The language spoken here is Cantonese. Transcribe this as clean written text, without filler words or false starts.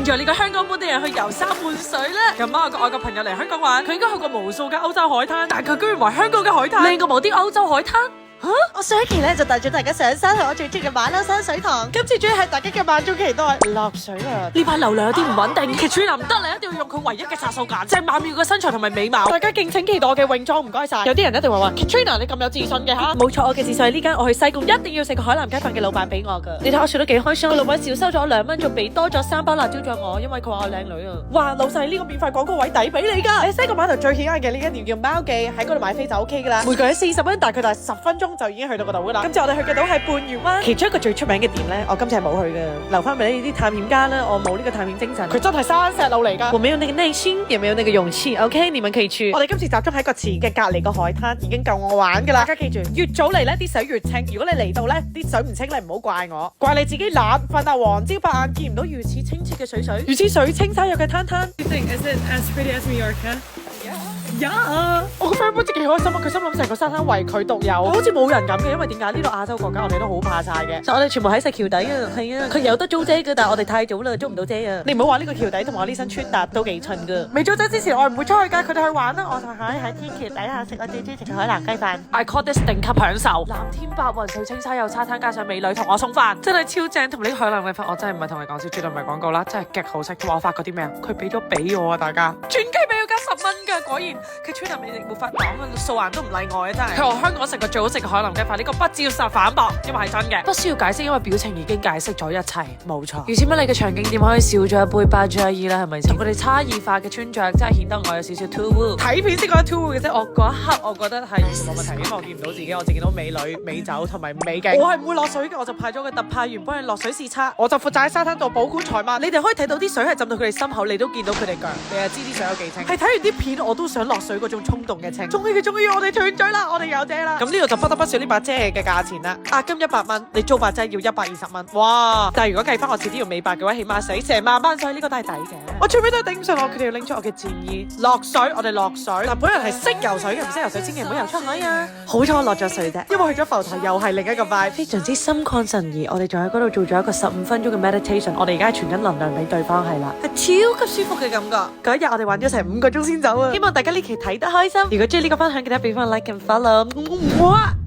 仲有呢個香港本地人去遊山玩水咧。咁啱有個外國朋友嚟香港玩，佢應該去過無數嘅歐洲海灘，但佢居然話香港嘅海灘靚過某啲歐洲海灘。我上一期咧就帶咗大家上山去我最中意嘅馬騮山水塘，今次終於係大家嘅萬眾期待落水啦！呢排流量有啲唔穩定，Katrina 唔得啦，一定要用佢唯一嘅殺手鐧，即係曼妙嘅身材同埋美貌。大家敬請期待我嘅泳裝，唔該晒。有啲人一定話 Katrina 你咁有自信嘅吓，冇錯，我嘅自信係呢間我去西貢一定要食個海南雞飯嘅老闆俾我噶。你睇我笑得幾開心，個老闆少收咗2蚊，仲俾多咗3包辣椒醬我，因為佢話我靚女啊。哇，老細呢個免費廣告位抵俾你噶！喺西貢碼頭最顯眼嘅呢間店叫貓記，喺嗰度買飛就 OK 噶啦，每個人40蚊，大概10分鐘就已經去到嗰度噶啦。今次我哋去嘅島係半魚灣，其中一個最出名嘅店咧，我今次係冇去嘅，留翻俾呢啲探險家啦。我冇呢個探險精神，佢真係山石路嚟噶。我沒有那個內心，也沒有那個勇氣。OK，你們可以去。我哋今次集中喺個池嘅隔離個海灘，已經夠我玩噶啦。大家記住，越早嚟咧啲水越清。如果你嚟到咧啲水唔清，你唔好怪我，怪你自己懶，瞓到黃朝白晏，見唔到如此清澈嘅水，如此水清沙幼嘅灘灘。You think is it as pretty as Mallorca? Yeah，我個 friend 好似幾開心啊！佢心諗成個沙灘為佢獨有，好似冇人咁嘅。因為點解呢度亞洲國家我哋都好怕晒嘅，我哋全部喺石橋底啊，係啊，佢有得租遮嘅，但係我哋太早啦，租唔到遮啊。你唔好話呢個橋底同埋我呢身穿搭都幾襯噶。未租遮之前我唔會出去㗎，佢哋去玩啦，我就喺天橋底下食我最中意食嘅海南雞飯。I call this 頂級享受，藍天白雲、水清沙幼沙灘，加上美女同我送飯，真係超正。同呢個海南雞飯，我真係唔係同你講笑，絕對唔係廣告啦，真係極好食。同埋我發覺啲咩啊？佢俾咗俾我啊，大家轉雞俾佢加10蚊㗎，果然佢穿南美冇法講啊，素顏都唔例外啊，真係。佢話香港食過最好食嘅海南雞飯，呢個不照實反駁，因為係真嘅，不需要解釋，因為表情已經解釋咗一切，冇錯。如此乜你嘅場景點可以少咗一杯巴爵爾啦，係咪先？同佢哋差異化嘅穿着真係顯得我有少少 too woo。睇片先覺得 too woo 嘅啫，我嗰一刻我覺得係冇問題，因為我見唔到自己，我淨見到美女、美酒同埋美景。我係唔會落水嘅，我就派咗個特派員幫你落水視察，我就負責喺沙灘度保管財物。你哋可以睇到啲水係浸到佢哋心口，你都見到佢哋腳，你就知啲水有幾清。係睇完啲片我都想落水嗰種衝動嘅清。終於我哋斷嘴啦，我哋有遮啦。咁呢度就不得不少呢把遮嘅價錢啦。押金100蚊，你租把遮要120蚊。哇！但係如果計翻我遲啲要美白嘅話，起碼死成萬蚊，所以呢個都係抵嘅。我最尾都係頂唔順，我決定要拎出我嘅戰衣落水。我哋落水嗱，本人係識游水嘅，唔識游水千祈唔好游出海啊！好彩我落咗水啫，因為去咗浮台又係另一個 vibe，非常之心曠神怡。我哋仲喺嗰度做咗一個15分鐘嘅 meditation， 我哋而家係傳緊能量俾對方係啦，係超級舒服嘅感覺。嗰一日我哋玩咗成5個鐘先走啊！希望大家呢期睇得開心。如果中意呢個分享，記得俾翻 like and follow。